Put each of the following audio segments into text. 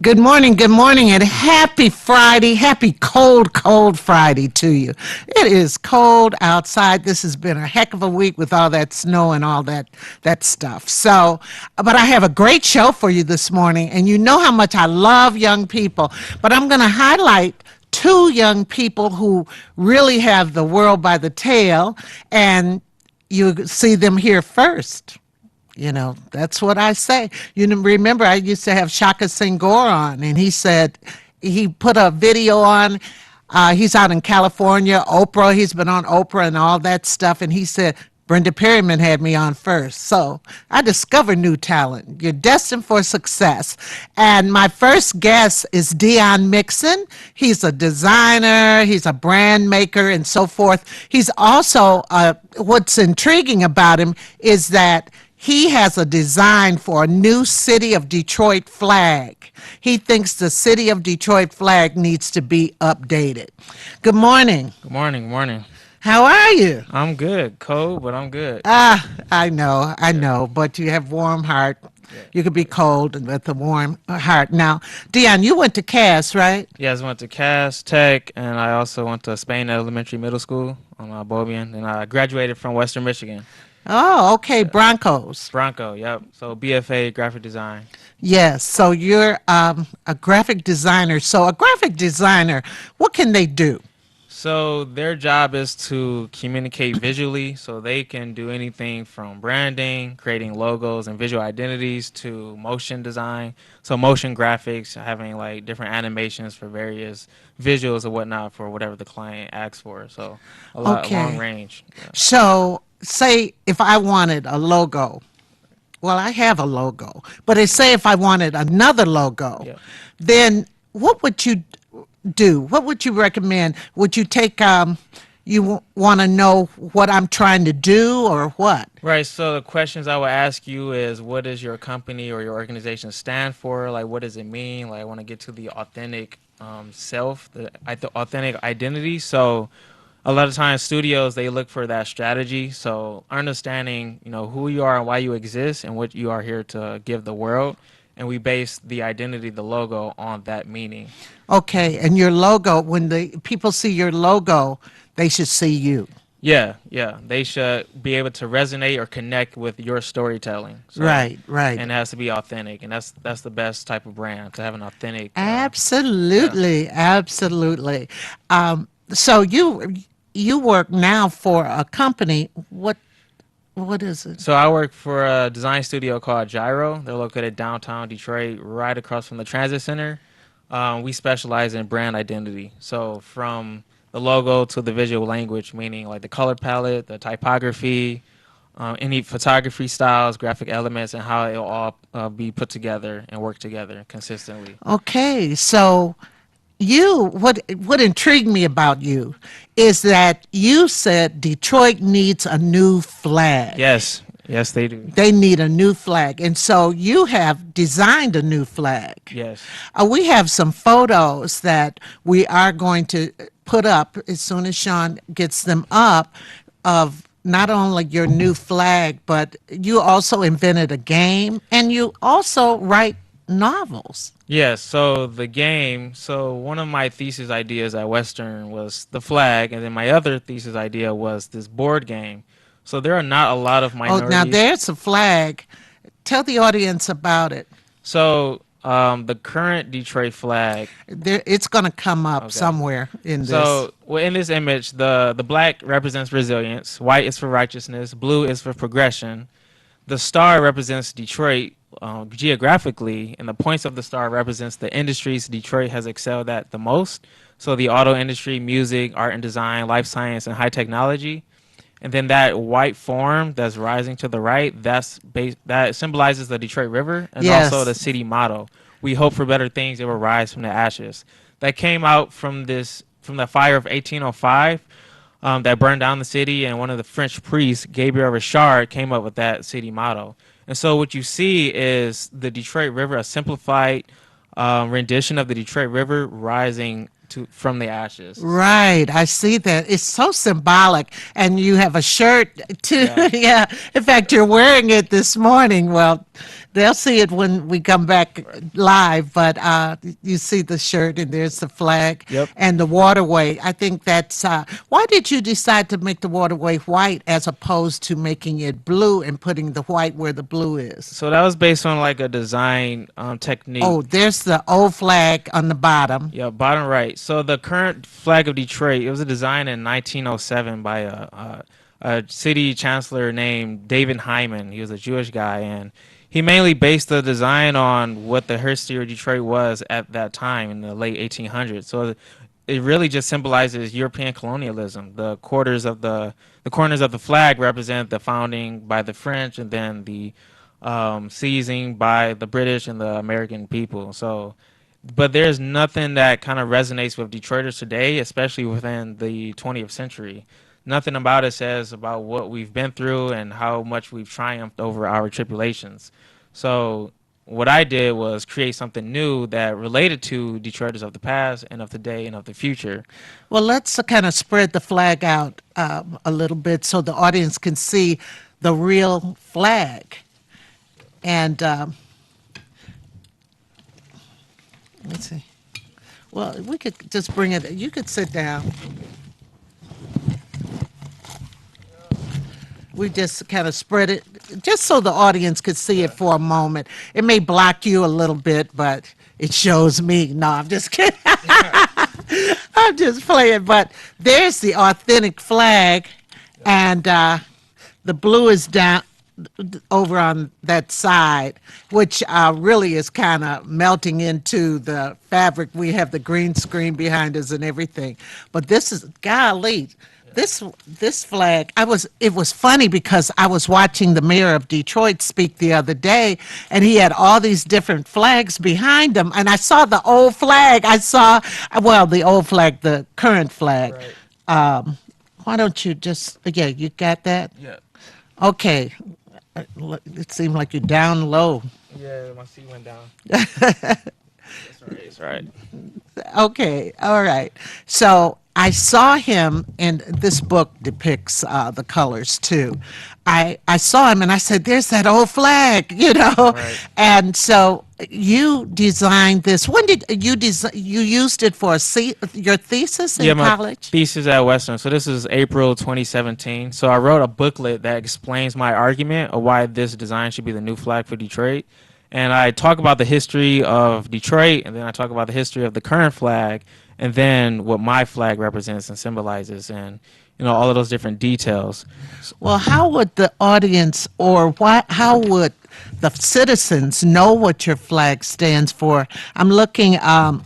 Good morning, and happy Friday. Happy cold, cold Friday to you. It is cold outside. This has been a heck of a week with all that snow and all that stuff. So, but I have a great show for you this morning, and you know how much I love young people. But I'm going to highlight two young people who really have the world by the tail, and you see them here first. You know, that's what I say. You remember I used to have Shaka Senghor on, and he said, he put a video on, he's out in California, Oprah, he's been on Oprah and all that stuff, and he said, Brenda Perryman had me on first. So I discovered new talent. You're destined for success. And my first guest is Dion Mixon. He's a designer, he's a brand maker, and so forth. He's also, what's intriguing about him is that he has a design for a new City of Detroit flag. He thinks the City of Detroit flag needs to be updated. Good morning. Good morning, morning. How are you? I'm good. Cold, but I'm good. I know, but you have warm heart. You could be cold with a warm heart. Now, Dion, you went to Cass, right? Yes, I went to Cass Tech, and I also went to Spain Elementary Middle School on Bobian, and I graduated from Western Michigan. Oh, okay, Broncos. Bronco, yep. So BFA graphic design. Yes, so you're a graphic designer. So a graphic designer, what can they do? So their job is to communicate visually, so they can do anything from branding, creating logos and visual identities, to motion design. So motion graphics, having like different animations for various visuals or whatnot for whatever the client asks for. So a long range. Yeah. So say if I wanted a logo, well, I have a logo, but say if I wanted another logo, Yeah. then what would you do? What would you recommend? Would you take, you want to know what I'm trying to do or what? Right. So the questions I would ask you is, what does your company or your organization stand for? Like, what does it mean? Like, I want to get to the authentic self, the authentic identity. So a lot of times studios, they look for that strategy. So understanding, who you are and why you exist and what you are here to give the world. And we base the identity, the logo, on that meaning. Okay, and your logo, when the people see your logo, they should see you. Yeah. They should be able to resonate or connect with your storytelling. So, Right. And it has to be authentic, and that's the best type of brand, to have an authentic. Absolutely. So you work now for a company. What is it? So I work for a design studio called Gyro. They're located downtown Detroit, right across from the Transit Center. We specialize in brand identity. So from the logo to the visual language, meaning like the color palette, the typography, any photography styles, graphic elements, and how it'll all be put together and work together consistently. Okay, so what intrigued me about you is that you said Detroit needs a new flag. Yes, they do. They need a new flag, and so you have designed a new flag. Yes. We have some photos that we are going to put up as soon as Sean gets them up of not only your new flag, but you also invented a game, and you also write novels. Yes, so the game, one of my thesis ideas at Western was the flag, and then my other thesis idea was this board game. So there are not a lot of minorities. Oh, now there's a flag. Tell the audience about it. So the current Detroit flag. It's going to come up somewhere in this. So in this image, the black represents resilience, white is for righteousness, blue is for progression. The star represents Detroit geographically, and the points of the star represents the industries Detroit has excelled at the most. So the auto industry, music, art and design, life science, and high technology. And then that white form that's rising to the right, that symbolizes the Detroit River and also the Yes. city motto. We hope for better things, they will rise from the ashes. That came out from the fire of 1805 that burned down the city, and one of the French priests, Gabriel Richard, came up with that city motto. And so what you see is the Detroit River, a simplified rendition of the Detroit River rising from the ashes. Right, I see that. It's so symbolic. And you have a shirt too. Yeah. Yeah. In fact, you're wearing it this morning. Well, they'll see it when we come back Right. live, but you see the shirt and there's the flag Yep. and the waterway. I think that's why did you decide to make the waterway white as opposed to making it blue and putting the white where the blue is? So that was based on like a design technique. Oh, there's the old flag on the bottom. Yeah, bottom right. So the current flag of Detroit, it was a design in 1907 by a city chancellor named David Hyman. He was a Jewish guy, and he mainly based the design on what the history of Detroit was at that time in the late 1800s. So it really just symbolizes European colonialism. The corners of the flag represent the founding by the French, and then the seizing by the British and the American people. So, but there's nothing that kind of resonates with Detroiters today, especially within the 20th century. Nothing about it says about what we've been through and how much we've triumphed over our tribulations. So, what I did was create something new that related to Detroiters of the past and of today and of the future. Well, let's kind of spread the flag out a little bit so the audience can see the real flag. And let's see. Well, we could just bring it. You could sit down. We just kind of spread it just so the audience could see it for a moment. It may block you a little bit, but it shows me. No, I'm just kidding. I'm just playing. But there's the authentic flag, and the blue is down over on that side, which really is kind of melting into the fabric. We have the green screen behind us and everything. But this is, golly, this flag, it was funny because I was watching the mayor of Detroit speak the other day, and he had all these different flags behind him, and I saw the old flag. I saw, well, the old flag, the current flag. Right. Why don't you just, yeah, you got that? Yeah. Okay. It seemed like you're down low. Yeah, my seat went down. It's all right. It's all right. Okay, all right. So I saw him, and this book depicts the colors too. I saw him, and I said, "There's that old flag," you know. Right. And so you designed this. When did you design? You used it for your thesis in Yeah, my college? thesis at Western. So this is April 2017. So I wrote a booklet that explains my argument of why this design should be the new flag for Detroit. And I talk about the history of Detroit, and then I talk about the history of the current flag, and then what my flag represents and symbolizes, and all of those different details. Well, how would the audience or why, how would the citizens know what your flag stands for? I'm looking, and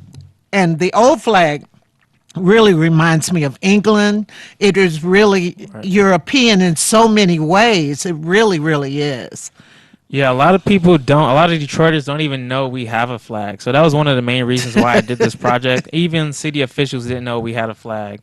the old flag really reminds me of England. It is really Right. European in so many ways. It really, really is. Yeah, a lot of people don't. A lot of Detroiters don't even know we have a flag. So that was one of the main reasons why I did this project. Even city officials didn't know we had a flag.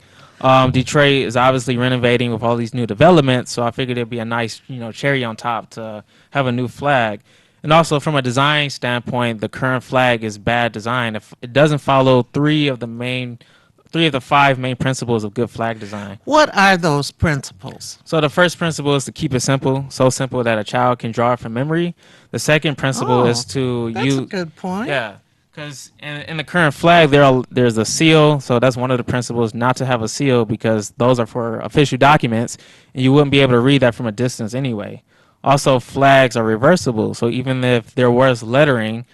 Detroit is obviously renovating with all these new developments, so I figured it'd be a nice, cherry on top to have a new flag. And also, from a design standpoint, the current flag is bad design. If it doesn't follow three of the five main principles of good flag design. What are those principles? So the first principle is to keep it simple, so simple that a child can draw it from memory. The second principle Oh, is to that's use, a good point. yeah, because in the current flag there's a seal, so that's one of the principles not to have a seal because those are for official documents, and you wouldn't be able to read that from a distance anyway. Also, flags are reversible, so even if there was lettering,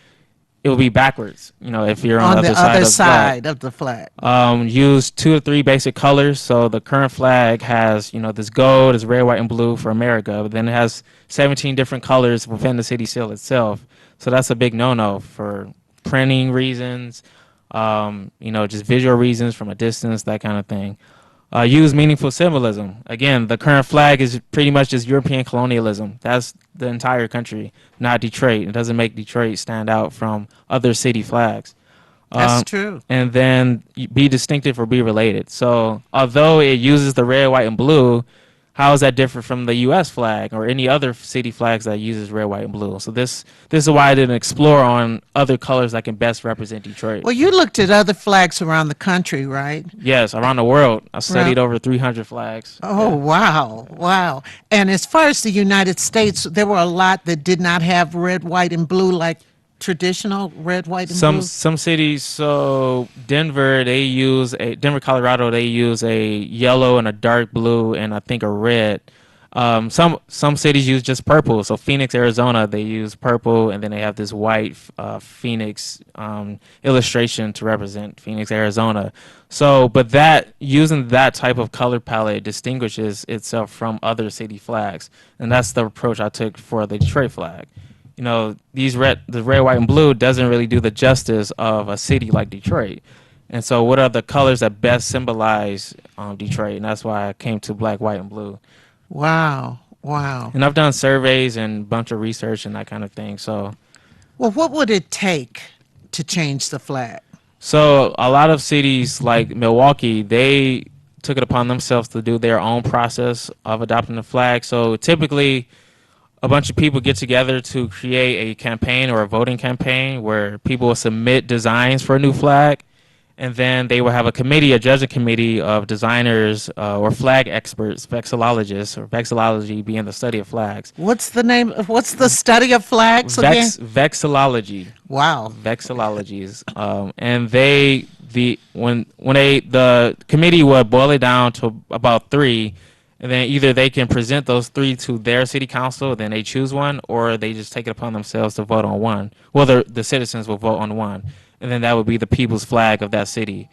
it will be backwards. If you're on, On the other other side side of the flag. use 2 or 3 basic colors. So the current flag has, this gold, is red, white, and blue for America, but then it has 17 different colors within the city seal itself. So that's a big no-no for printing reasons, just visual reasons from a distance, that kind of thing. Use meaningful symbolism. Again, the current flag is pretty much just European colonialism. That's the entire country, not Detroit. It doesn't make Detroit stand out from other city flags. That's Um, true. and then be distinctive or be related. So, although it uses the red, white, and blue, how is that different from the U.S. flag or any other city flags that uses red, white, and blue? So this is why I didn't explore on other colors that can best represent Detroit. Well, you looked at other flags around the country, right? Yes, around the world, I Right. studied over 300 flags. Oh, Yeah. wow. Wow. And as far as the United States, there were a lot that did not have red, white, and blue, like traditional red, white, and blue. Some cities, so Denver, Colorado, they use a yellow and a dark blue and I think a red. Some cities use just purple. So Phoenix, Arizona, they use purple and then they have this white Phoenix illustration to represent Phoenix, Arizona. So, but that using that type of color palette distinguishes itself from other city flags, and that's the approach I took for the Detroit flag. The red, white, and blue doesn't really do the justice of a city like Detroit. And so, what are the colors that best symbolize Detroit? And that's why I came to black, white, and blue. Wow. Wow. And I've done surveys and a bunch of research and that kind of thing. Well, what would it take to change the flag? So a lot of cities like Milwaukee, they took it upon themselves to do their own process of adopting the flag. So typically, a bunch of people get together to create a campaign or a voting campaign where people will submit designs for a new flag, and then they will have a committee, a judging committee of designers or flag experts, vexillologists, or vexillology being the study of flags. What's the name? What's the study of flags again? Vexillology. Wow. Vexillologies, and the committee would boil it down to about three, and then either they can present those three to their city council, then they choose one, or they just take it upon themselves to vote on one. Well, the citizens will vote on one, and then that would be the people's flag of that city.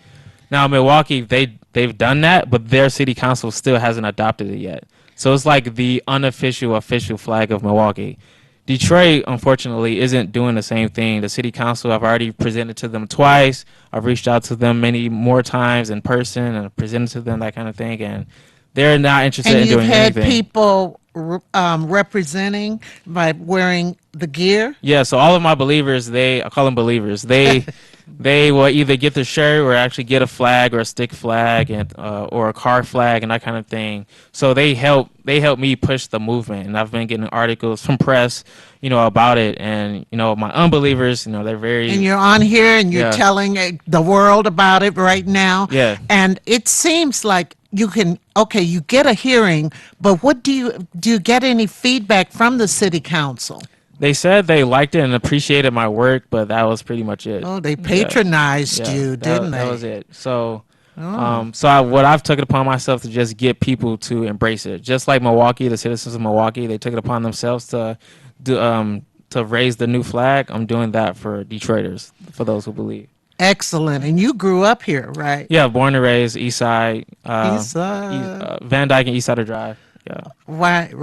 Now, Milwaukee, they've done that, but their city council still hasn't adopted it yet. So it's like the unofficial official flag of Milwaukee. Detroit, unfortunately, isn't doing the same thing. The city council, I've already presented to them twice. I've reached out to them many more times in person and presented to them that kind of thing, and they're not interested And in you've doing had anything. people representing by wearing the gear? Yeah, so all of my believers, I call them believers. They will either get the shirt or actually get a flag or a stick flag and or a car flag and that kind of thing. So they help me push the movement, and I've been getting articles from press, about it. And my unbelievers, they're very And you're on here and you're Yeah. telling the world about it right now. Yeah. And it seems like you get a hearing, but what do you get any feedback from the city council? They said they liked it and appreciated my work, but that was pretty much it. Oh, they Yeah. patronized Yeah, you, didn't that they? was it. So, Oh. what I've took it upon myself to just get people to embrace it. Just like Milwaukee, the citizens of Milwaukee, they took it upon themselves to raise the new flag. I'm doing that for Detroiters, for those who believe. Excellent. And you grew up here, right? Yeah, born and raised East Side, East Side. Van Dyke and East Side Drive. Yeah. Right.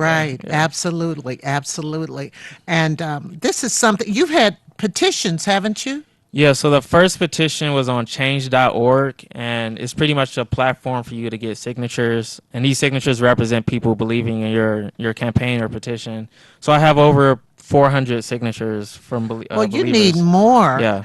Yeah. Absolutely. And this is something you've had petitions, haven't you? Yeah, so the first petition was on change.org, and it's pretty much a platform for you to get signatures. And these signatures represent people believing in your campaign or petition. So I have over 400 signatures from Well, you believers. need more. Yeah.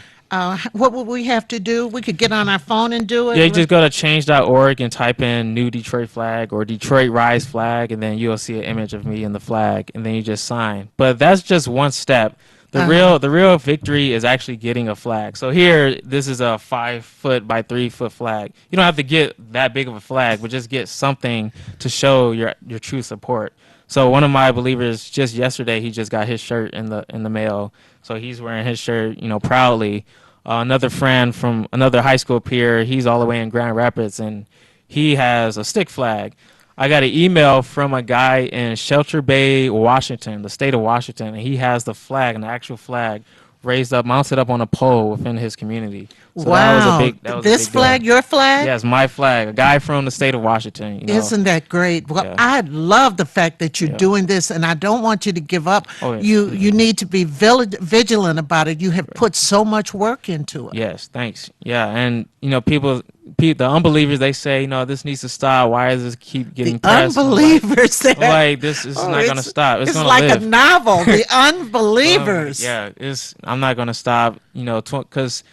What would we have to do? We could get on our phone and do it. Yeah, you just go to change.org and type in new Detroit flag or Detroit Rise flag, and then you'll see an image of me in the flag, and then you just sign. But that's just one step. The real victory is actually getting a flag. So here, this is a 5 foot by 3 foot flag. You don't have to get that big of a flag, but just get something to show your true support. So one of my believers just yesterday, he just got his shirt in the mail. So he's wearing his shirt, proudly. Another friend from another high school peer, he's all the way in Grand Rapids, and he has a stick flag. I got an email from a guy in Shelter Bay, Washington, the state of Washington, and he has the flag, an actual flag, raised up, mounted up on a pole within his community. So that was a Wow. big that was a This big deal. flag, your flag? Yes, my flag, a guy from the state of Washington. Isn't that great? Well, Yeah, I love the fact that you're yeah. doing this, and I don't want you to give up. Oh, yeah. You need to be vigilant about it. You have put so much work into it. Yes, thanks. Yeah, and the unbelievers, they say, this needs to stop. Why does this keep The getting pressed? And unbelievers I'm that like, this is oh, not gonna stop. It's it's gonna like a live. novel. The unbelievers. Yeah, I'm not gonna stop. Because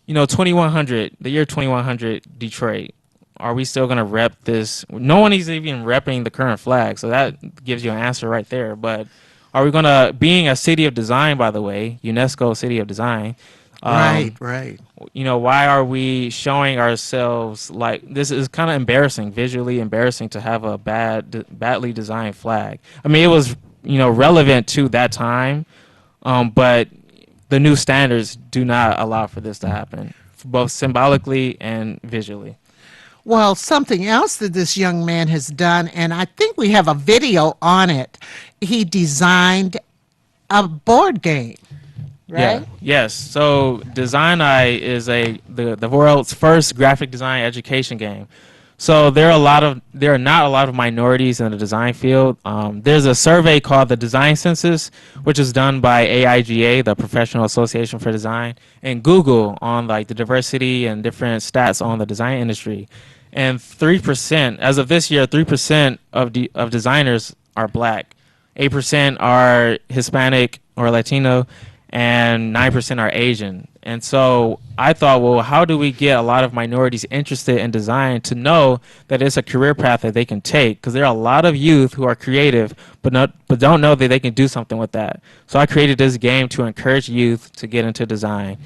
2100, the year 2100, Detroit. Are we still gonna rep this? No one is even repping the current flag, so that gives you an answer right there. But are we gonna, being a city of design, by the way, UNESCO City of Design? Right, right. Why are we showing ourselves like this? Is kind of embarrassing, visually embarrassing, to have a badly designed flag. I mean, it was relevant to that time, but the new standards do not allow for this to happen, both symbolically and visually. Well, something else that this young man has done, and I think we have a video on it. He designed a board game, right? Yeah. Yes. So Design Eye is the world's first graphic design education game. So there are not a lot of minorities in the design field. There's a survey called the Design Census, which is done by AIGA, the Professional Association for Design, and Google on like the diversity and different stats on the design industry. And 3%, as of this year, 3% of designers are black, 8% are Hispanic or Latino, and 9% are Asian. And so I thought, well, how do we get a lot of minorities interested in design to know that it's a career path that they can take? Because there are a lot of youth who are creative, but don't know that they can do something with that. So I created this game to encourage youth to get into design.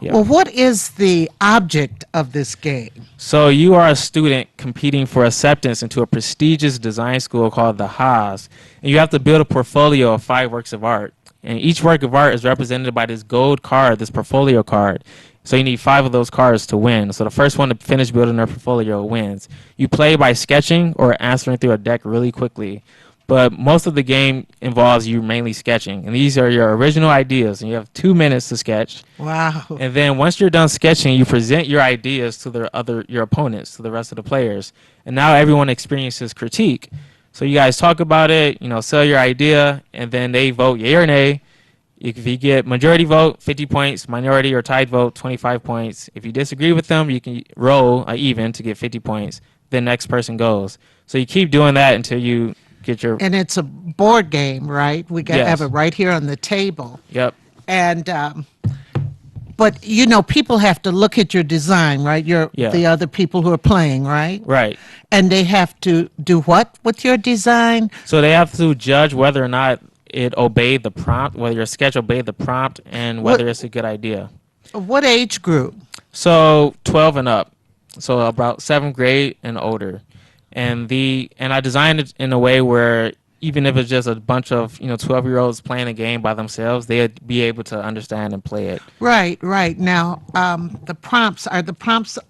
Yeah. Well, what is the object of this game? So you are a student competing for acceptance into a prestigious design school called the Haas, and you have to build a portfolio of 5 works of art. And each work of art is represented by this gold card, this portfolio card. So you need 5 of those cards to win. So the first one to finish building their portfolio wins. You play by sketching or answering through a deck really quickly. But most of the game involves you mainly sketching. And these are your original ideas. And you have 2 minutes to sketch. Wow. And then once you're done sketching, you present your ideas to your opponents, to the rest of the players. And now everyone experiences critique. So you guys talk about it, sell your idea, and then they vote yay or nay. If you get majority vote, 50 points, minority or tied vote, 25 points. If you disagree with them, you can roll a even to get 50 points. The next person goes. So you keep doing that until you get your... And it's a board game, right? We got have it right here on the table. Yep. And but people have to look at your design, right? The other people who are playing, right? Right. And they have to do what with your design? So they have to judge whether or not it obeyed the prompt, whether your sketch obeyed the prompt, and whether it's a good idea. What age group? So 12 and up. So about 7th grade and older. And I designed it in a way where even if it's just a bunch of 12-year-olds playing a game by themselves, they'd be able to understand and play it. Right. Now, the prompts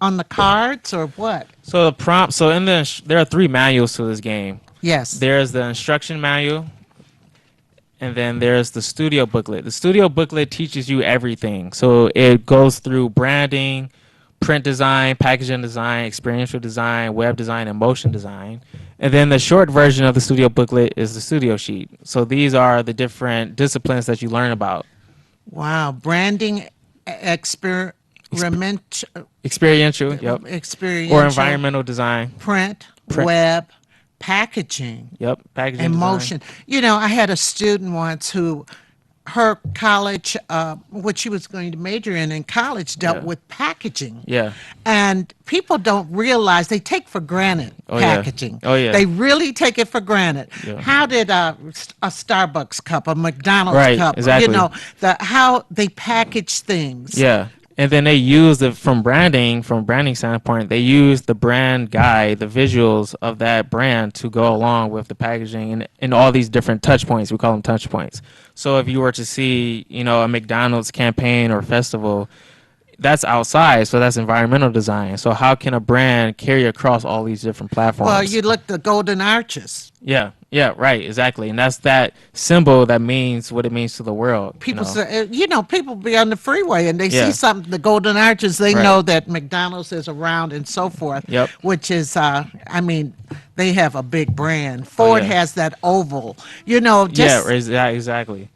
on the cards or what? So the prompt. So there are 3 manuals to this game. Yes. There's the instruction manual, and then there's the studio booklet. The studio booklet teaches you everything. So it goes through branding, print design, packaging design, experiential design, web design, and motion design. And then the short version of the studio booklet is the studio sheet. So these are the different disciplines that you learn about. Wow. Branding, experiential, Experiential, yep. experiential, Or environmental design. print, web, packaging, Yep, packaging and design. motion. I had a student once who her college, what she was going to major in college, dealt with packaging. Yeah. And people don't realize, they take for granted packaging. Oh, yeah. They really take it for granted. Yeah. How did a Starbucks cup, a McDonald's cup, exactly. how they package things. Yeah. And then they use from branding standpoint, they use the brand guide, the visuals of that brand to go along with the packaging and all these different touch points. We call them touch points. So if you were to see, a McDonald's campaign or festival, that's outside, so that's environmental design. So how can a brand carry across all these different platforms? Well, you look the Golden Arches. Yeah. Yeah, right, exactly. And that's that symbol that means what it means to the world, you People know. say, people be on the freeway and they see Yeah, something, the Golden Arches, they right. know that McDonald's is around and so forth, Yep. which is, I mean, they have a big brand. Oh Ford yeah. has that oval, Yeah, just, exactly.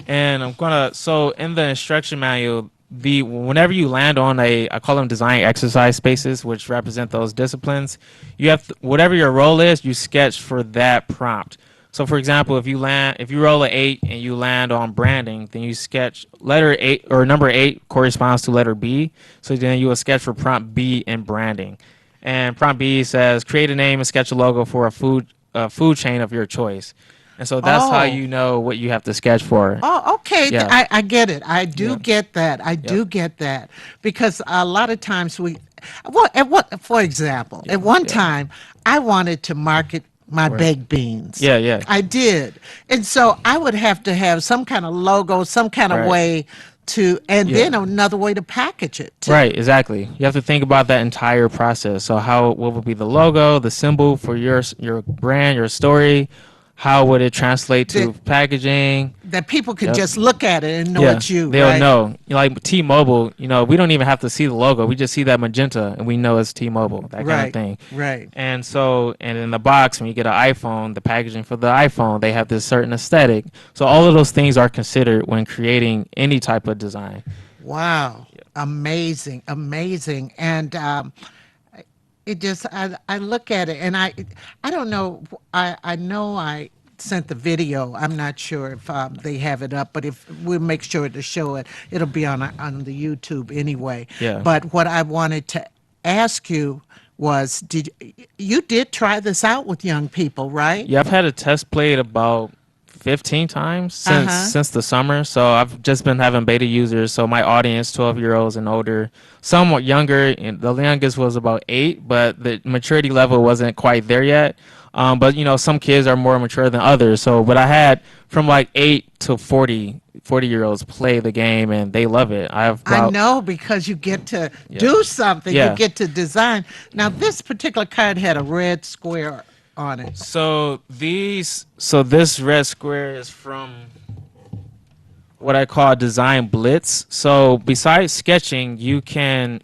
And I'm gonna so in the instruction manual, the whenever you land on I call them design exercise spaces, which represent those disciplines, you have whatever your role is, you sketch for that prompt. So for example, if you roll a 8 and you land on branding, then you sketch letter 8 or number 8 corresponds to letter B. So then you will sketch for prompt B in branding. And prompt B says create a name and sketch a logo for a food chain of your choice. And so that's how oh. you know what you have to sketch for. Oh, okay. Yeah. I get it. I do Yeah. get that. I Yep. do get that because a lot of times for example, Yeah. at one Yeah. time I wanted to market my Right. baked beans. Yeah. Yeah. I did. And so I would have to have some kind of logo, some kind of Right. way and Yeah. then another way to package it too. Right. Exactly. You have to think about that entire process. So what would be the logo, the symbol for your brand, your story? How would it translate That to packaging? that people can Yep. just look at it and know Yeah, it's you, they'll right? know. You know, like T-Mobile, we don't even have to see the logo. We just see that magenta and we know it's T-Mobile, that kind of Right. thing. Right. And in the box, when you get an iPhone, the packaging for the iPhone, they have this certain aesthetic. So all of those things are considered when creating any type of design. Wow. Amazing. Amazing. And it just I look at it and I don't know I know I sent the video. I'm not sure if they have it up, but if we'll make sure to show it, it'll be on the YouTube anyway. Yeah. But what I wanted to ask you was, you did try this out with young people, right? Yeah, I've had a test played about 15 times since Uh-huh. the summer. So I've just been having beta users. So my audience, 12-year-olds and older, somewhat younger. And the youngest was about 8, but the maturity level wasn't quite there yet. But some kids are more mature than others. But I had from like 8 to 40-year-olds play the game and they love it. I know because you get to Yeah. do something, you Yeah. get to design. Now, this particular card had a red square on it. So this red square is from what I call design blitz. So besides sketching, you can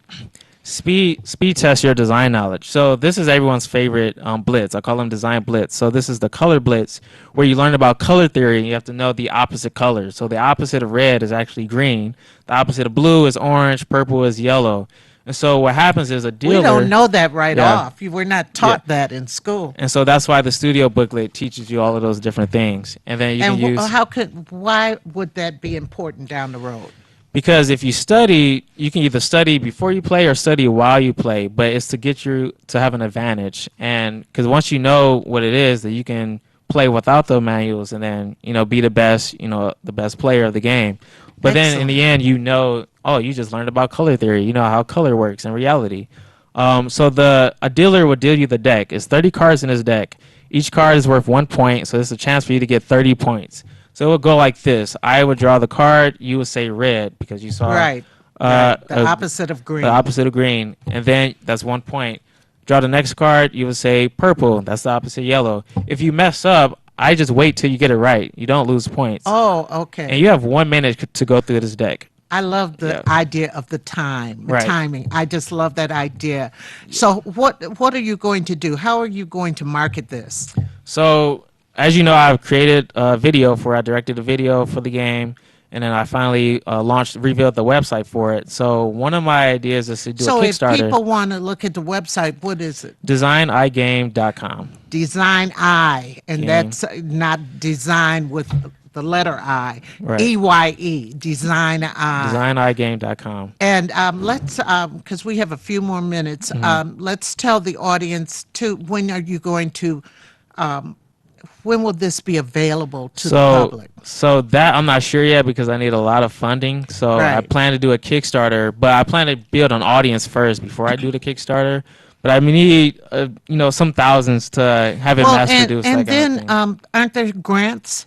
speed test your design knowledge. So this is everyone's favorite blitz. I call them design blitz. So this is the color blitz where you learn about color theory and you have to know the opposite colors. So the opposite of red is actually green. The opposite of blue is orange. Purple is yellow. And so what happens is a dealer. We don't know that right Yeah. off. You were not taught that in school. And so that's why the studio booklet teaches you all of those different things. And then you can use Why would that be important down the road? because if you study, you can either study before you play or study while you play, but it's to get you to have an advantage. And because once you know what it is, that you can play without the manuals and then, be the best, the best player of the game. But then in the end, oh, you just learned about color theory. You know how color works in reality. So a dealer would deal you the deck. It's 30 cards in his deck. Each card is worth 1 point, so it's a chance for you to get 30 points. So it would go like this. I would draw the card. You would say red because you saw Right. Uh, Right. The opposite of green. the opposite of green, and then that's 1 point. Draw the next card. You would say purple. That's the opposite of yellow. If you mess up, I just wait till you get it right. You don't lose points. Oh, okay. And you have 1 minute to go through this deck. I love the Yeah. idea of the Right. timing. I just love that idea. So what are you going to do? How are you going to market this? So, as you know, I've created a video I directed a video for the game, and then I finally revealed the website for it. So, one of my ideas is to do So a if Kickstarter, people want to look at the website, what is it? designigame.com. Design I, and Game. that's not design with the letter I. Right. EYE, Design I. Designigame.com. And let's, because we have a few more minutes, let's tell the audience too, when are you going to, when will this be available to the public? So that I'm not sure yet because I need a lot of funding. So I Right. plan to do a Kickstarter, but I plan to build an audience first before I do the Kickstarter. But I need, some thousands to have it mass produced. And that kind of then thing. aren't there grants?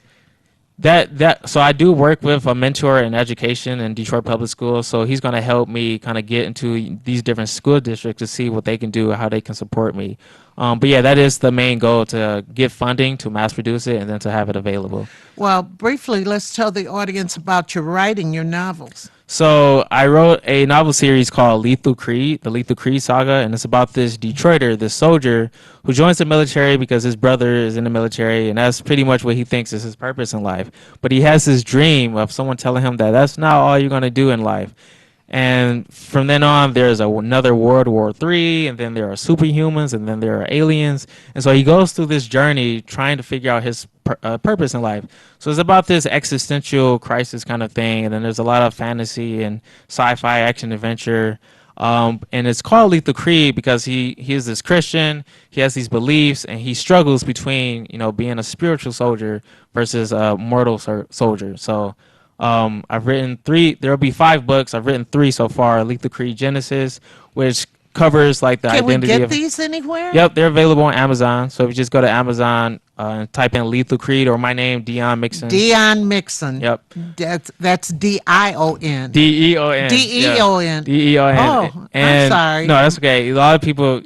So I do work with a mentor in education in Detroit Public Schools. So he's going to help me kind of get into these different school districts to see what they can do, how they can support me. But yeah, that is the main goal, to get funding to mass produce it and then to have it available. Well, briefly, let's tell the audience about your writing, your novels. So I wrote a novel series called Lethal Creed, the Lethal Creed saga, and it's about this Detroiter, this soldier who joins the military because his brother is in the military, and that's pretty much what he thinks is his purpose in life. But he has this dream of someone telling him that that's not all you're going to do in life. And from then on, there's another World War III, and then there are superhumans, and then there are aliens. And so he goes through this journey trying to figure out his purpose in life. So it's about this existential crisis kind of thing, and then there's a lot of fantasy and sci-fi action adventure. And it's called Lethal Creed because he is this Christian. He has these beliefs, and he struggles between being a spiritual soldier versus a mortal soldier. So I've written three. There'll be 5 books. I've written 3 so far. Lethal Creed Genesis, which covers like the Can we identity get of. these anywhere? Yep, they're available on Amazon. So if you just go to Amazon and type in Lethal Creed or my name, Dion Mixon. Dion Mixon. Yep. That's Dion. Deon. Deon. Deon. Oh, I'm sorry. No, that's okay. A lot of people,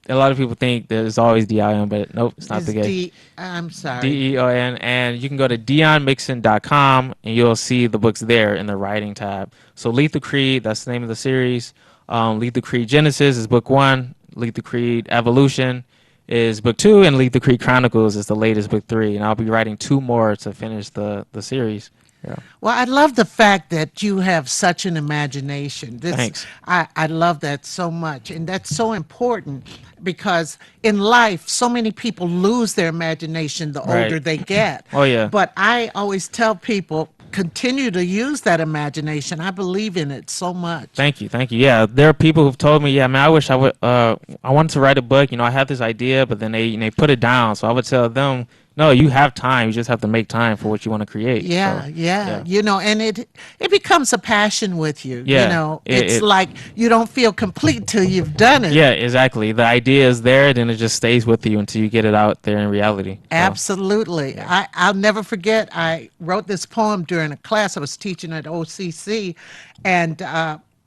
a lot of people think there's always Dion, but nope, it's not It's the case. I'm sorry. Deon, and you can go to dionmixon.com and you'll see the books there in the writing tab. So Lethal Creed, that's the name of the series. Lethal Creed Genesis is book 1. Lethal Creed Evolution is book 2, and Lethal Creed Chronicles is the latest book 3. And I'll be writing 2 more to finish the series. Yeah. Well, I love the fact that you have such an imagination. Thanks. I love that so much. And that's so important because in life, so many people lose their imagination the Right. older they get. Oh, yeah. But I always tell people, continue to use that imagination. I believe in it so much. Thank you. Yeah, there are people who've told me, yeah, man, I wish I would. I wanted to write a book. I had this idea, but then they put it down. So I would tell them, no, you have time. You just have to make time for what you want to create. Yeah, So, yeah. And it becomes a passion with you. Yeah, It's like you don't feel complete till you've done it. Yeah, exactly. The idea is there, then it just stays with you until you get it out there in reality. So, Absolutely. I'll never forget, I wrote this poem during a class I was teaching at OCC, and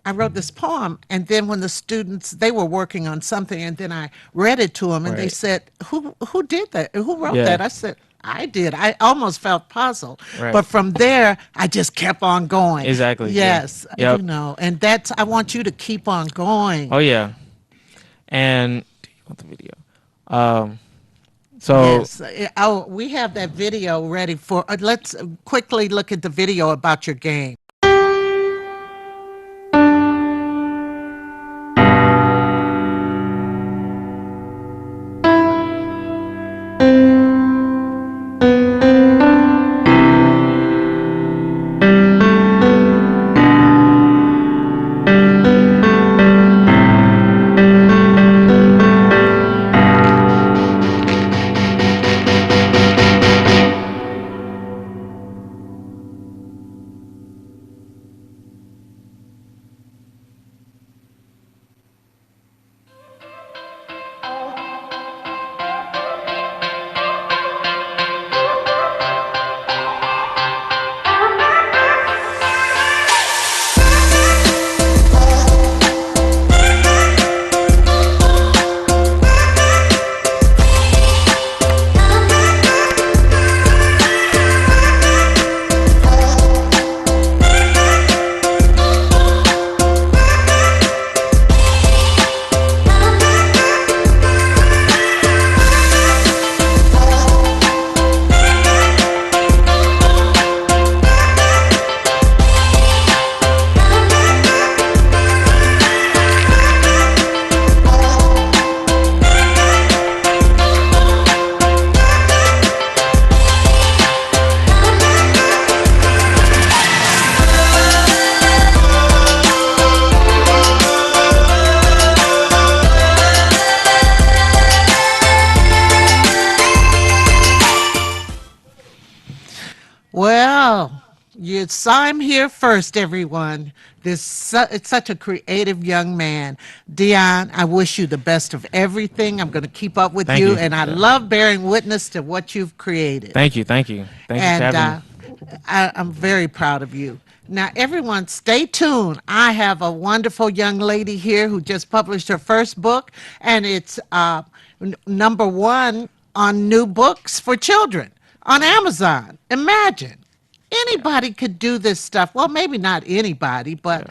I wrote this poem, and then when the students, they were working on something, and then I read it to them, and they Right. said, who did that? Who wrote Yeah. that? I said, I did. I almost felt puzzled. Right. But from there, I just kept on going. Exactly, yeah. Yes. Yep. And I want you to keep on going. Oh yeah, and do you want the video? So Yes. Oh, we have that video ready for, let's quickly look at the video about your game. Well, you saw him here first, everyone. It's such a creative young man. Dion, I wish you the best of everything. I'm going to keep up with Thank you, you. and I love bearing witness to what you've created. thank you for And having me. I'm very proud of you. Now, everyone, stay tuned. I have a wonderful young lady here who just published her first book, and it's number one on new books for children on Amazon. Imagine anybody could do this stuff. Well, maybe not anybody, but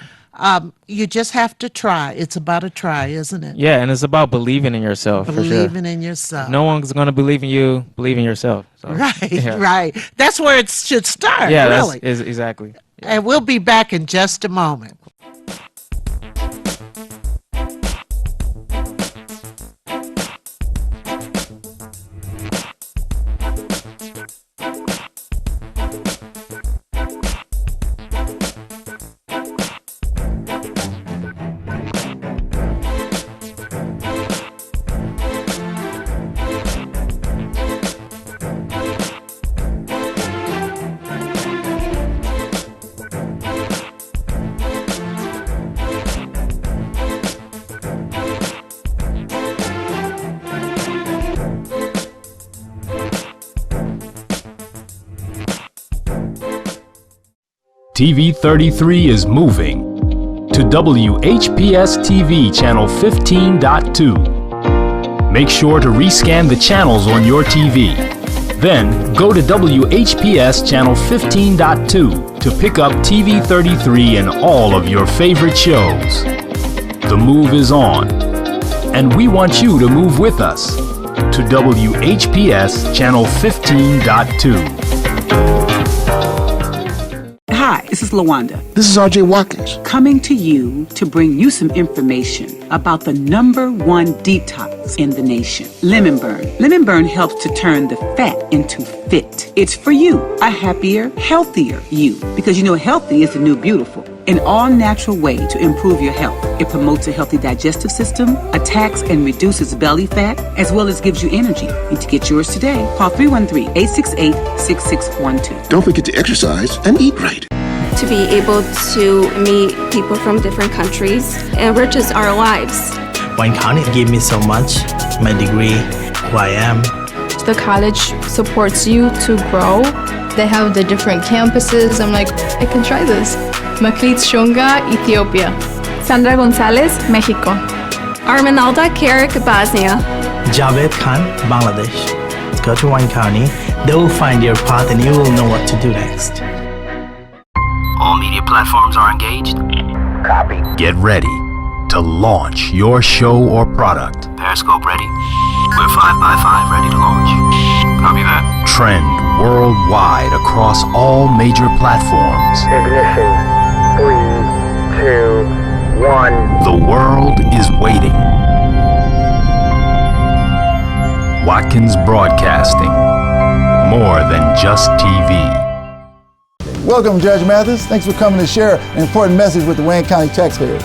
you just have to try. It's about a try, isn't it? Yeah, and it's about believing in yourself for sure. Believing in If yourself. no one's gonna believe in you, believe in yourself. So, Right, yeah. right. That's where it should start, Yeah, really. exactly. Yeah. And we'll be back in just a moment. TV 33 is moving to WHPS TV channel 15.2. Make sure to rescan the channels on your TV. Then go to WHPS channel 15.2 to pick up TV 33 and all of your favorite shows. The move is on, and we want you to move with us to WHPS channel 15.2. Hi, this is LaWanda, This is RJ Watkins. coming to you to bring you some information about the #1 detox in the nation, Lemon Burn. Lemon Burn helps to turn the fat into fit. It's for you, a happier, healthier you, because you know healthy is the new beautiful. An all-natural way to improve your health. It promotes a healthy digestive system, attacks and reduces belly fat, as well as gives you energy. And to get yours today, call 313-868-6612. Don't forget to exercise and eat right. To be able to meet people from different countries enriches our lives. Wayne County gave me so much, my degree, who I am. The college supports you to grow. They have the different campuses. I'm like, I can try this. Maklit Shunga, Ethiopia. Sandra Gonzalez, Mexico. Arminalda Carrick, Bosnia. Javed Khan, Bangladesh. Go to Wayne County, they will find your path and you will know what to do next. All media platforms are engaged. Copy. Get ready to launch your show or product. Periscope ready. We're 5x5 ready to launch. Copy that. Trend worldwide across all major platforms. Ignition. 3, 2, 1. The world is waiting. Watkins Broadcasting. More than just TV. Welcome, Judge Mathis. Thanks for coming to share an important message with the Wayne County taxpayers.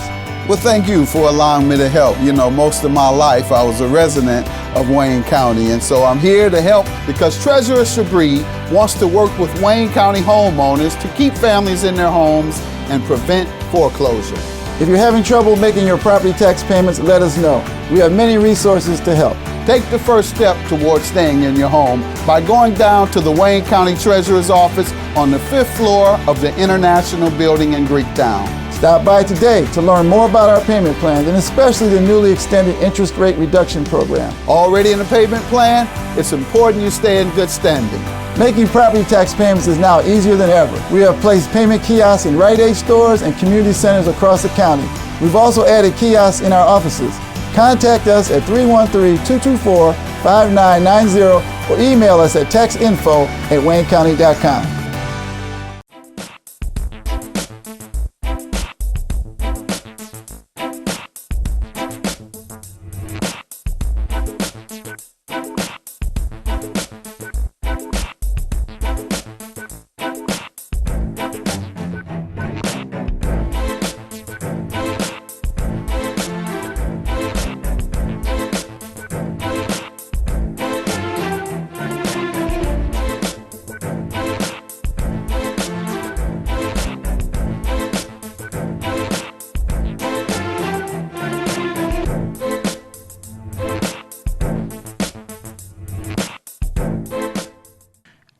Well, thank you for allowing me to help. You know, most of my life I was a resident of Wayne County, and so I'm here to help because Treasurer Shabri wants to work with Wayne County homeowners to keep families in their homes and prevent foreclosure. If you're having trouble making your property tax payments, let us know. We have many resources to help. Take the first step towards staying in your home by going down to the Wayne County Treasurer's office on the 5th floor of the International Building in Greektown. Stop by today to learn more about our payment plans and especially the newly extended interest rate reduction program. Already in a payment plan? It's important you stay in good standing. Making property tax payments is now easier than ever. We have placed payment kiosks in Rite Aid stores and community centers across the county. We've also added kiosks in our offices. Contact us at 313-224-5990 or email us at taxinfo@waynecounty.com.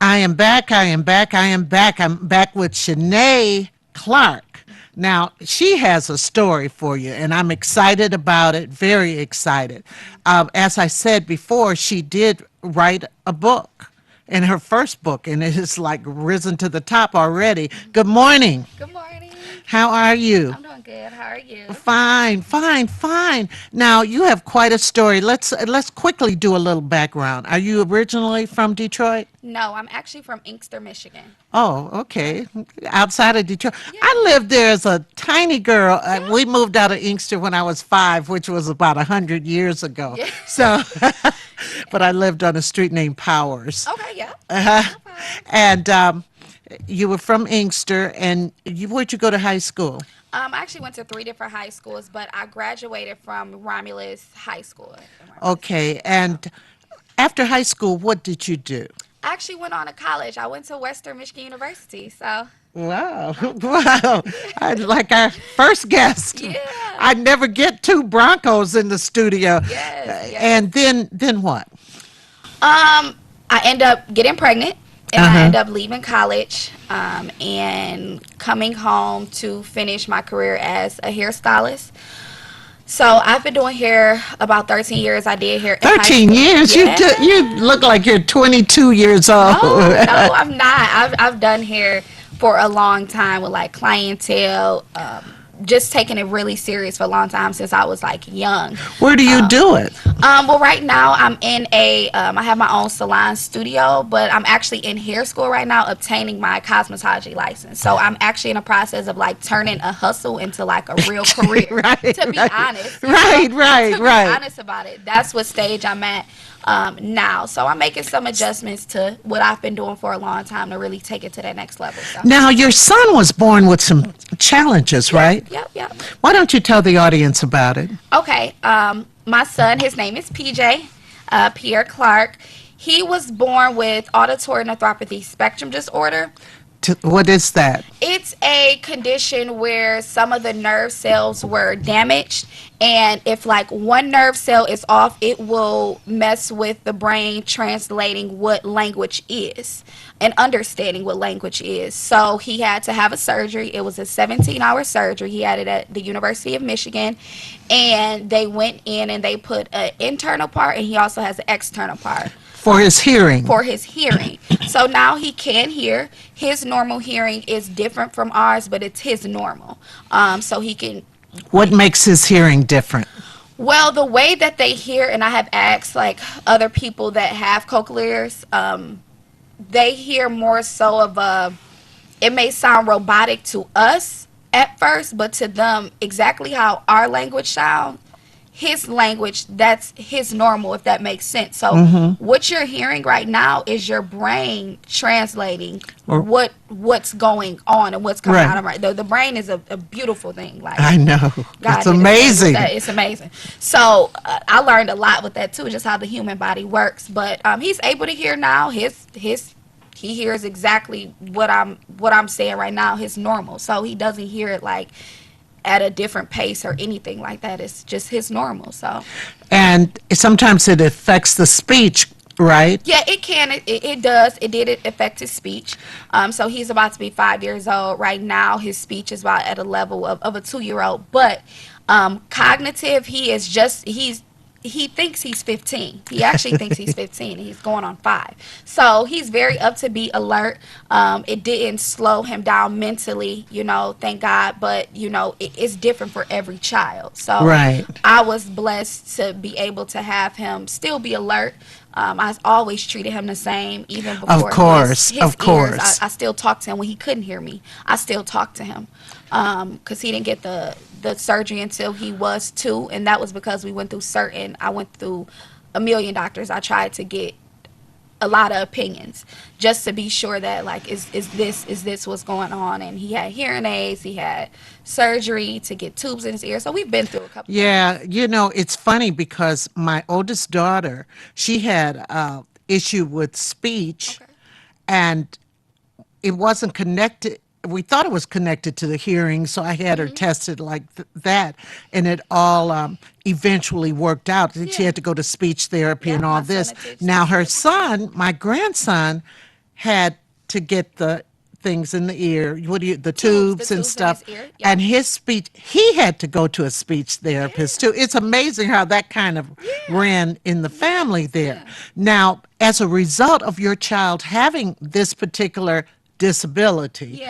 I am back. I'm back with Shanae Clark. Now, she has a story for you, and I'm excited about it, very excited. As I said before, she did write a book, in her first book, and it has like risen to the top already. Good morning. Good morning. How are you? I'm doing good. How are you? Fine, fine, fine. Now, you have quite a story. Let's quickly do a little background. Are you originally from Detroit? No, I'm actually from Inkster, Michigan. Oh, okay. Outside of Detroit. I lived there as a tiny girl. We moved out of Inkster when I was 5, which was about 100 years ago. Yeah. So, but I lived on a street named Powers. Okay, yeah. And you were from Inkster, and where'd you go to high school? I actually went to 3 different high schools, but I graduated from Romulus High School. Okay, and after high school, what did you do? I actually went on to college. I went to Western Michigan University, so. Wow, wow. Like our first guest. Yeah. I never get 2 Broncos in the studio. Yes. And then what? I end up getting pregnant, and I end up leaving college and coming home to finish my career as a hairstylist. So I've been doing hair about 13 years. I did hair. 13 years? Yeah. You look like you're 22 years old. No, I'm not. I've done hair for a long time with like clientele. Just taking it really serious for a long time since I was like young. Where do you do it? Well, right now I'm in I have my own salon studio, but I'm actually in hair school right now obtaining my cosmetology license. So I'm actually in a process of like turning a hustle into like a real career. To be honest. Right. To be honest about it. That's what stage I'm at now. So I'm making some adjustments to what I've been doing for a long time to really take it to that next level. So. Now, your son was born with some challenges, right? Yep. Why don't you tell the audience about it? Okay. My son, his name is PJ, Pierre Clark. He was born with auditory nephropathy spectrum disorder. What is that? It's a condition where some of the nerve cells were damaged, and if like one nerve cell is off, it will mess with the brain translating what language is and understanding what language is. So he had to have a surgery. It was a 17-hour surgery. He had it at the University of Michigan, and they went in and they put an internal part, and he also has an external part. For his hearing. For his hearing. So now he can hear. His normal hearing is different from ours, but it's his normal. So he can. What makes his hearing different? Well, the way that they hear, and I have asked like other people that have cochlears, they hear more so of it may sound robotic to us at first, but to them, exactly how our language sounds. His language, that's his normal, if that makes sense. So what you're hearing right now is your brain translating what's going on and what's coming out of it. The brain is a beautiful thing. Like I know. It's amazing. It's amazing. So I learned a lot with that too, just how the human body works. But he's able to hear now. He hears exactly what I'm saying right now. His normal. So he doesn't hear it like at a different pace or anything like that. It's just his normal. So, and sometimes it affects the speech, right? Yeah, it can. It does. It did affect his speech. So he's about to be 5 years old right now. His speech is about at a level of a 2-year-old. But cognitive, he thinks he's 15. He actually thinks he's 15, and he's going on 5. So he's very up to be alert. It didn't slow him down mentally, thank God. But, it's different for every child. So I was blessed to be able to have him still be alert. I always treated him the same, even before his ears. I still talked to him when he couldn't hear me. I still talked to him because he didn't get the surgery until he was 2, and that was because I went through a million doctors. I tried to get a lot of opinions just to be sure that like is this what's going on. And he had hearing aids, he had surgery to get tubes in his ear, so we've been through a couple it's funny because my oldest daughter, she had issue with speech, and it wasn't connected. We thought it was connected to the hearing, so I had her tested like that, and it all eventually worked out. She had to go to speech therapy and all this. Now her son, my grandson, had to get the things in the ear. What do you, the Tubes, tubes the and tubes in stuff. his ear, yep. And his speech, he had to go to a speech therapist too. It's amazing how that kind of ran in the family there. Now, as a result of your child having this particular disability,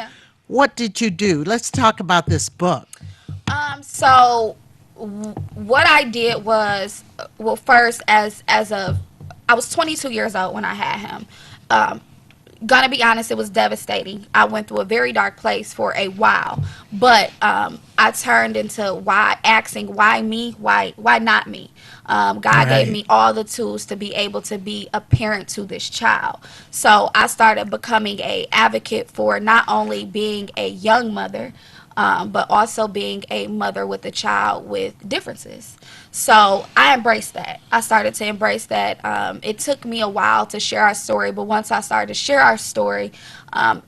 what did you do? Let's talk about this book. So what I did was, well, first I was 22 years old when I had him. Gonna be honest, it was devastating. I went through a very dark place for a while, but I turned into asking why me, why not me. God gave me all the tools to be able to be a parent to this child. So I started becoming a advocate for not only being a young mother, but also being a mother with a child with differences. So I embraced that. I started to embrace that. It took me a while to share our story, but once I started to share our story,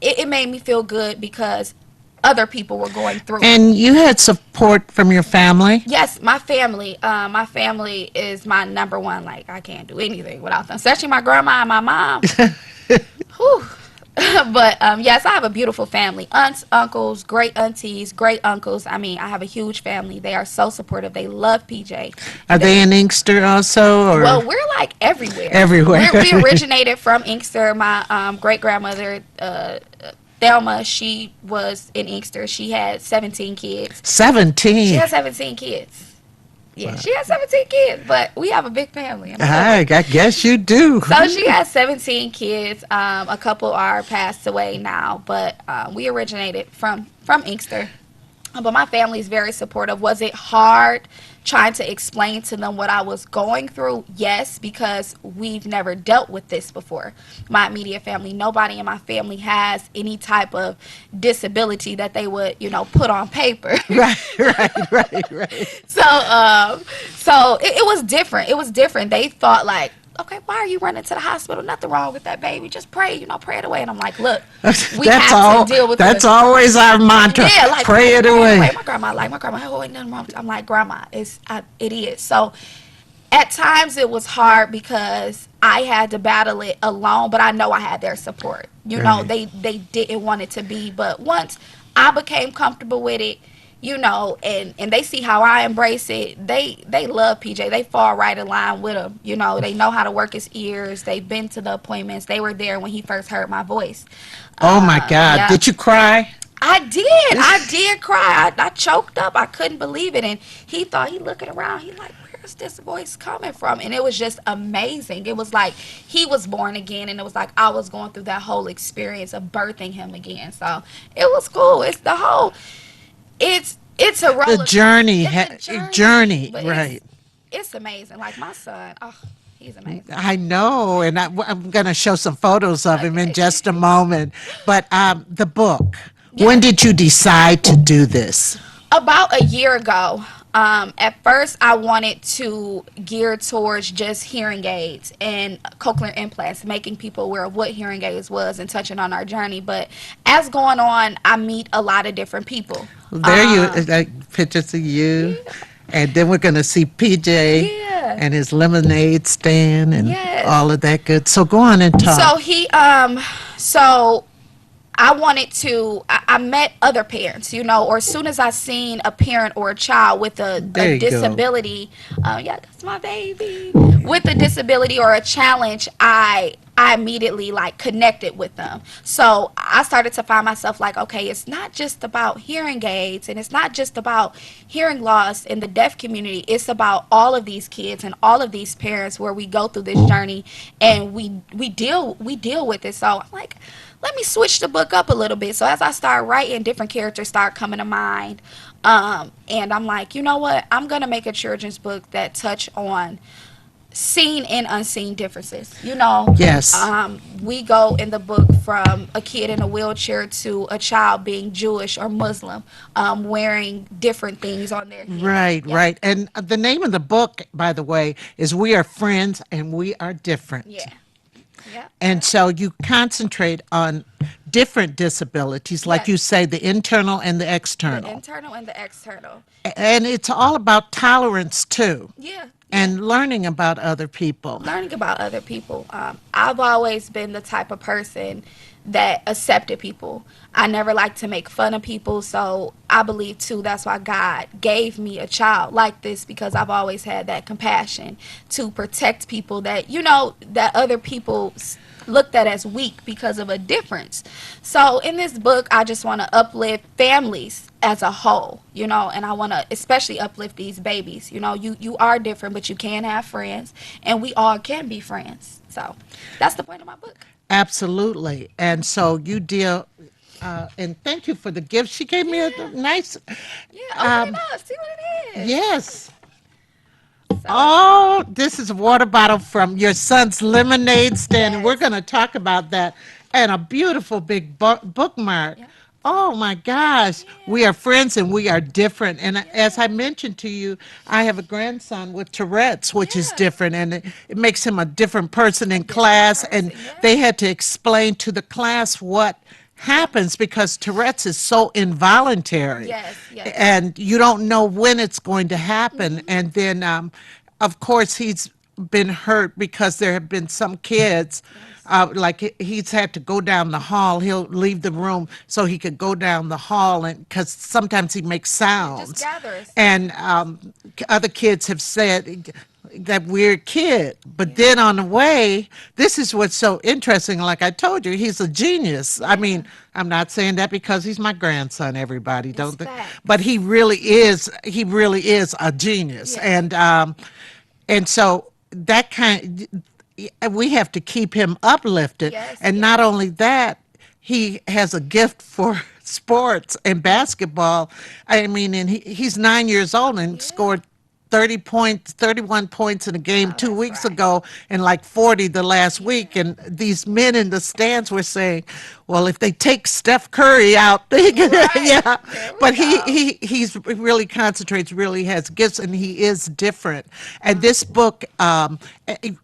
it made me feel good because other people were going through it. And you had support from your family? Yes, my family. My family is my number one. Like, I can't do anything without them, especially my grandma and my mom. Whew. But yes, I have a beautiful family. Aunts, uncles, great aunties, great uncles. I mean, I have a huge family. They are so supportive. They love PJ. Are they in Inkster also? Or? Well, we're like everywhere. Everywhere. We originated from Inkster. My great-grandmother, Thelma, she was in Inkster. She had 17 kids. 17? She had 17 kids. Yeah, she has 17 kids, but we have a big family. I guess you do. So she has 17 kids. A couple are passed away now, but we originated from Inkster. But my family is very supportive. Was it hard trying to explain to them what I was going through? Yes, because we've never dealt with this before. My immediate family, nobody in my family has any type of disability that they would, put on paper. Right. So it was different. It was different. They thought like, okay, why are you running to the hospital? Nothing wrong with that baby. Just pray, pray it away. And I'm like, look, we have to deal with That's this. always our mantra. Yeah, like pray it away. My grandma, oh, ain't nothing wrong with it. I'm like, grandma, it is. So at times it was hard because I had to battle it alone, but I know I had their support. They didn't want it to be, but once I became comfortable with it, and they see how I embrace it, they love PJ. They fall right in line with him. They know how to work his ears. They've been to the appointments. They were there when he first heard my voice. Oh my God. Yeah. Did you cry? I did cry. I choked up. I couldn't believe it. And he looking around. He like, where's this voice coming from? And it was just amazing. It was like he was born again. And it was like I was going through that whole experience of birthing him again. So it was cool. It's a roller. The journey. Journey, but right. It's amazing. Like my son, he's amazing. I know, and I'm going to show some photos of him in just a moment. But the book, when did you decide to do this? About a year ago. At first, I wanted to gear towards just hearing aids and cochlear implants, making people aware of what hearing aids was and touching on our journey. But as going on, I meet a lot of different people. There pictures of you. Yeah. And then we're going to see PJ and his lemonade stand and all of that good. So go on and talk. So I wanted to, I met other parents, or as soon as I seen a parent or a child with a disability, that's my baby, with a disability or a challenge, I immediately connected with them. So I started to find myself like, okay, it's not just about hearing aids and it's not just about hearing loss in the deaf community. It's about all of these kids and all of these parents where we go through this journey and we deal with it. So I'm like, let me switch the book up a little bit. So as I start writing, different characters start coming to mind. And I'm like, you know what? I'm going to make a children's book that touch on seen and unseen differences. Yes. We go in the book from a kid in a wheelchair to a child being Jewish or Muslim, wearing different things on their head. Right. And the name of the book, by the way, is We Are Friends and We Are Different. Yeah. And so you concentrate on different disabilities, like you say, the internal and the external. The internal and the external. And it's all about tolerance, too. Yeah. And learning about other people. I I've always been the type of person that accepted people. I never like to make fun of people, so I believe too that's why God gave me a child like this, because I've always had that compassion to protect people that, you know, that other people looked at as weak because of a difference. So in this book, I just want to uplift families as a whole, you know, and I want to especially uplift these babies. You know, you are different, but you can have friends, and we all can be friends. So that's the point of my book. Absolutely. And so you deal, and thank you for the gift. She gave me a nice, Yeah, open it up, see what it is. yes. Oh, this is a water bottle from your son's lemonade stand, and we're going to talk about that. And a beautiful big bookmark. Oh my gosh, we are friends and we are different. And as I mentioned to you, I have a grandson with Tourette's, which is different, and it makes him a different person in class. And they had to explain to the class what happens because Tourette's is so involuntary. Yes, yes. And you don't know when it's going to happen. And then, of course, he's been hurt because there have been some kids, like he's had to go down the hall. He'll leave the room so he could go down the hall, and because sometimes he makes sounds. Just gathers. And other kids have said that weird kid. But then on the way, this is what's so interesting. Like I told you, he's a genius. I mean, I'm not saying that because he's my grandson, everybody. Don't think, but he really is a genius. And so that we have to keep him uplifted. And not only that, he has a gift for sports and basketball. I mean, and he's 9 years old and scored 31 points in a game 2 weeks ago, and like 40 the last week. And these men in the stands were saying, well, if they take Steph Curry out, they can, But he's really concentrates, really has gifts, and he is different. And this book,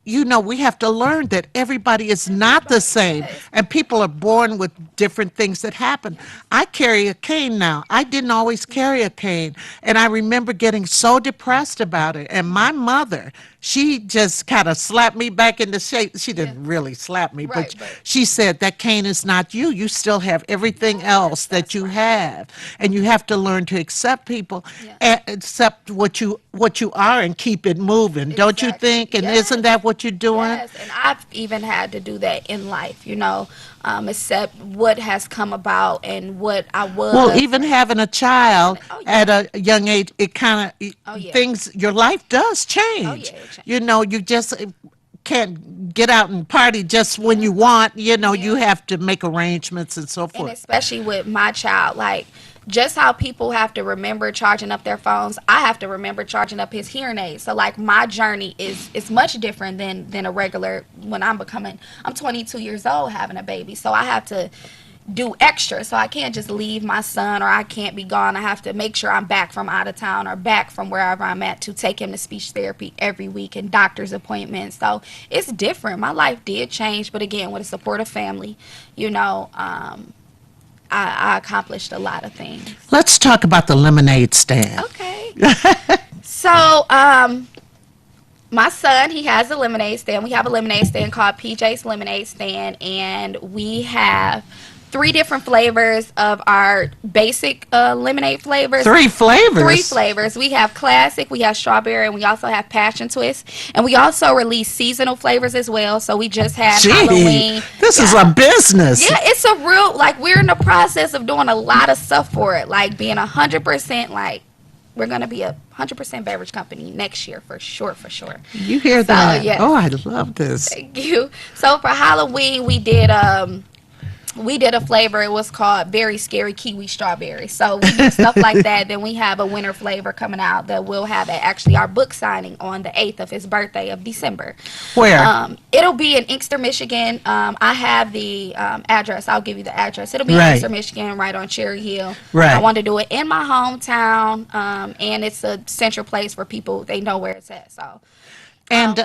you know, we have to learn that everybody is not the same, and people are born with different things that happen. I carry a cane now. I didn't always carry a cane, and I remember getting so depressed about it. And my mother, she just kind of slapped me back into shape. She didn't really slap me, but she said, that cane is not you. You still have everything else that you have. And you have to learn to accept people, accept what you are, and keep it moving. Don't you think? And isn't that what you're doing? Yes, and I've even had to do that in life, you know, accept what has come about and what I was. Well, even having a child at a young age, it kind of, things, your life does change. You know, you just can't get out and party just when you want, you know, you have to make arrangements and so forth. And especially with my child, like, just how people have to remember charging up their phones, I have to remember charging up his hearing aids. So like my journey is much different than a regular, when I'm 22 years old having a baby. So I have to do extra. So I can't just leave my son, or I can't be gone. I have to make sure I'm back from out of town or back from wherever I'm at to take him to speech therapy every week and doctor's appointments. So it's different. My life did change, but again, with a supportive family, you know, I accomplished a lot of things. Let's talk about the lemonade stand. Okay. So, my son, he has a lemonade stand. We have a lemonade stand called PJ's Lemonade Stand, and we have 3 different flavors of our basic lemonade flavors. 3 flavors? 3 flavors. We have classic, we have strawberry, and we also have passion twist. And we also release seasonal flavors as well. So we just had Halloween. This is a business. Yeah, it's a real, like, we're in the process of doing a lot of stuff for it. Like being 100%, like, we're going to be a 100% beverage company next year for sure. You hear that? Yes. Oh, I love this. Thank you. So for Halloween, we did a flavor. It was called Very Scary Kiwi Strawberry. So we do stuff like that. Then we have a winter flavor coming out that we'll have at actually our book signing on the 8th of his birthday of December. Where? It'll be in Inkster, Michigan. I have the address. I'll give you the address. It'll be in Inkster, Michigan, right on Cherry Hill. Right. I want to do it in my hometown, and it's a central place where people, they know where it's at. So. And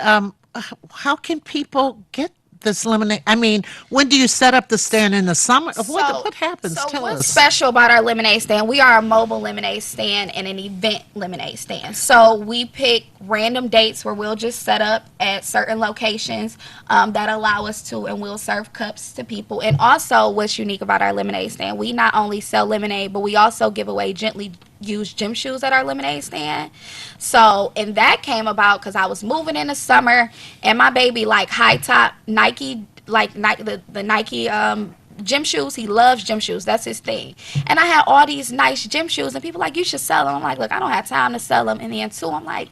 how can people get this lemonade? I mean, when do you set up the stand in the summer? What happens? So Tell what's us. special about our lemonade stand? We are a mobile lemonade stand and an event lemonade stand. So we pick random dates where we'll just set up at certain locations that allow us to, and we'll serve cups to people. And also, what's unique about our lemonade stand, we not only sell lemonade, but we also give away gently used gym shoes at our lemonade stand. So, and that came about because I was moving in the summer, and my baby like high top Nike, like Nike, the Nike gym shoes. He loves gym shoes. That's his thing. And I had all these nice gym shoes, and people like, you should sell them. I'm like, look, I don't have time to sell them. And then too, I'm like,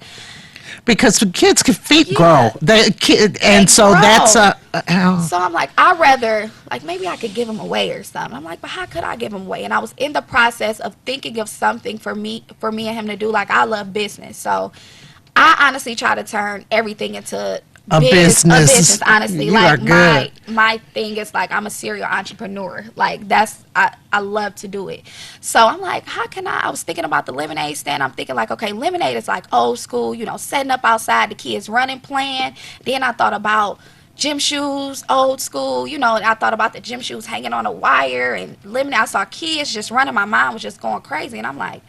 because the kids' feet grow. So grow. that's So I'm like, I'd rather, like, maybe I could give them away or something. I'm like, but how could I give them away? And I was in the process of thinking of something for me and him to do. Like, I love business. So I honestly try to turn everything into a business. Honestly. You like are good. my thing is like, I'm a serial entrepreneur. Like, that's I love to do it. So I'm like, how can I was thinking about the lemonade stand. I'm thinking like, okay, lemonade is like old school, you know, setting up outside, the kids running, playing. Then I thought about gym shoes, old school, you know, and I thought about the gym shoes hanging on a wire, and lemonade. I saw kids just running. My mind was just going crazy, and I'm like,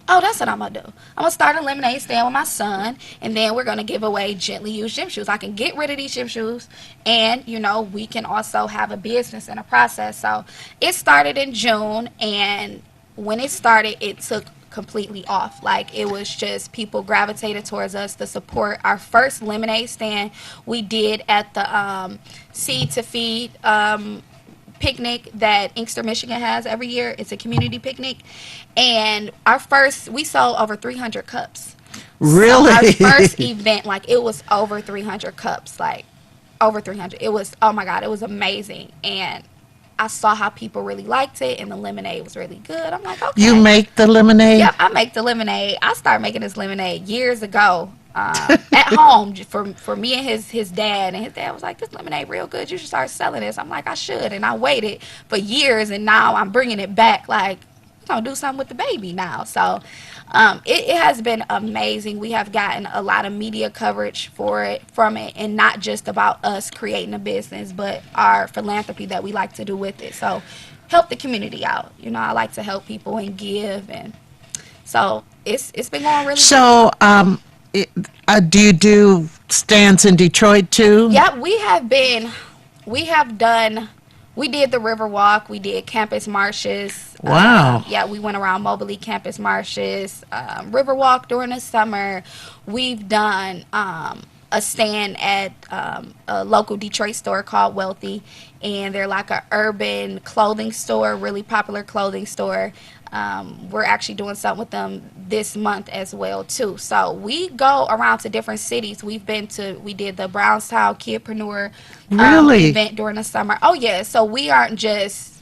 oh, that's what I'm going to do. I'm going to start a lemonade stand with my son, and then we're going to give away gently used gym shoes. I can get rid of these gym shoes, and, you know, we can also have a business in a process. So it started in June, and when it started, it took completely off. Like, it was just people gravitated towards us to support our first lemonade stand we did at the Seed to Feed picnic that Inkster, Michigan has every year. It's a community picnic, and we sold over 300 cups. Really? So our first event, like, it was over 300 cups, like over 300. It was, oh my God, it was amazing. And I saw how people really liked it, and the lemonade was really good. I'm like, okay. You make the lemonade? Yep, I make the lemonade. I started making this lemonade years ago. At home for me and his dad, and his dad was like, this lemonade real good, you should start selling this. I'm like, I should. And I waited for years, and now I'm bringing it back, like, I'm gonna do something with the baby now. So it has been amazing. We have gotten a lot of media coverage from it, and not just about us creating a business, but our philanthropy that we like to do with it. So help the community out. You know, I like to help people and give, and so it's been going really so good. Do you do stands in Detroit too? Yeah, we did the River Walk, we did campus marches. Wow. Yeah, we went around Mobley campus marches, River Walk during the summer. We've done a stand at a local Detroit store called Wealthy, and they're like a urban clothing store, really popular clothing store. We're actually doing something with them this month as well too. So we go around to different cities. We did the Brownstown Kidpreneur event during the summer. Oh yeah, so we aren't just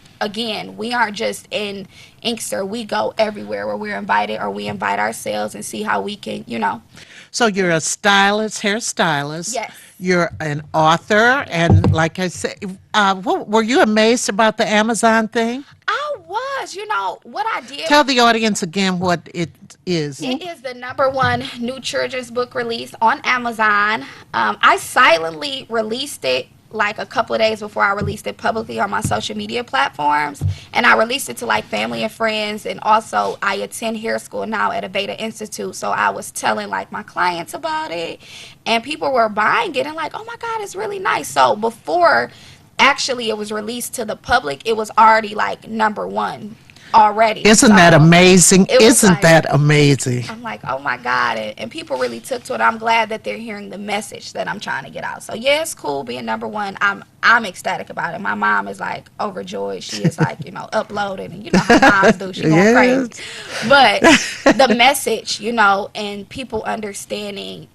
in Inkster. We go everywhere where we're invited, or we invite ourselves and see how we can, you know. So you're a stylist, hairstylist. Yes. You're an author, and like I said, were you amazed about the Amazon thing? I was. You know what I did? Tell the audience again what it is. It is the #1 new children's book release on Amazon. I silently released it like a couple of days before I released it publicly on my social media platforms, and I released it to like family and friends, and also I attend hair school now at a Beta Institute, so I was telling like my clients about it, and people were buying it and like, oh my God, it's really nice. So before actually it was released to the public, it was already like #1 already. Isn't that amazing? Isn't that amazing? I'm like, oh my God, and people really took to it. I'm glad that they're hearing the message that I'm trying to get out. So yeah, it's cool being #1. I'm ecstatic about it. My mom is like overjoyed. She is like, you know, uploading, and you know how moms do. She going crazy. But the message, you know, and people understanding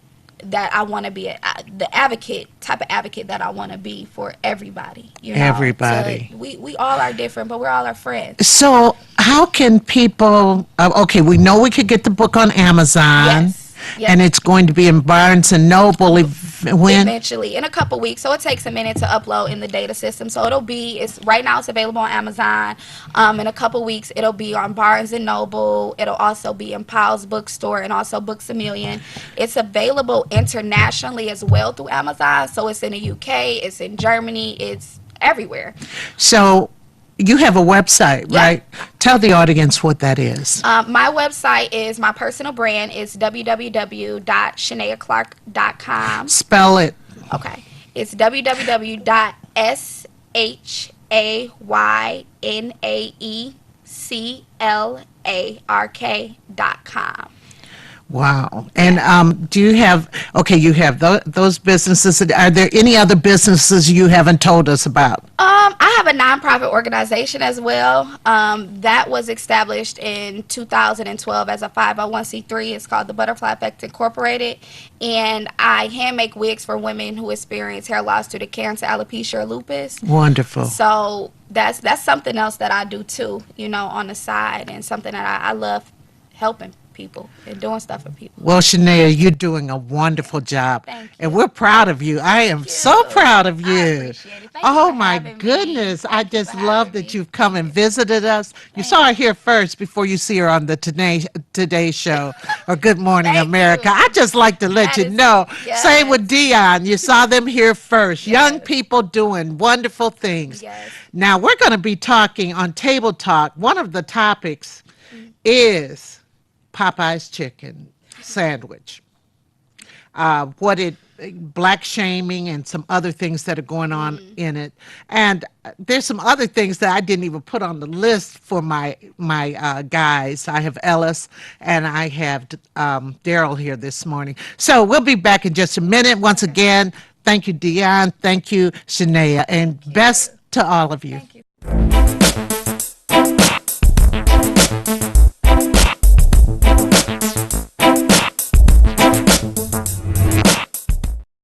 that I want to be the type of advocate that I want to be for everybody. You know? Everybody. So we all are different, but we're all our friends. So how can people? Okay, we know we could get the book on Amazon, Yes. and it's going to be in Barnes and Noble When? Eventually, in a couple weeks. So it takes a minute to upload in the data system. So it's right now it's available on Amazon. In a couple weeks, it'll be on Barnes and Noble. It'll also be in Powell's Bookstore and also Books a Million. It's available internationally as well through Amazon. So it's in the UK, it's in Germany, it's everywhere. So you have a website, right? Tell the audience what that is. My website is my personal brand is www.shaneaclark.com. Spell it. Okay. It's www.ShaYnaeClark.com. Wow. And do you have, okay, you have those businesses. Are there any other businesses you haven't told us about? I have a nonprofit organization as well. That was established in 2012 as a 501c3. It's called the Butterfly Effect Incorporated. And I hand make wigs for women who experience hair loss due to cancer, alopecia, or lupus. Wonderful. So that's something else that I do too, on the side, and something that I love helping people and doing stuff for people. Well, Shanae, you're doing a wonderful job. Thank you. And we're proud of you. I am so proud of you. I appreciate it. Thank you Oh for my having me. goodness. I just for love having that me. you've come and visited us. You saw her here first before you see her on the Today Show or Good Morning America. I just like to let you know. Same with Dion. You saw them here first. Young people doing wonderful things. Yes. Now, we're going to be talking on Table Talk. One of the topics is Popeye's chicken sandwich. Black shaming and some other things that are going on in it. And there's some other things that I didn't even put on the list for my guys. I have Ellis and I have Daryl here this morning. So we'll be back in just a minute. Once again, thank you, Dion. Thank you, Shanae. And best to all of you. Thank you.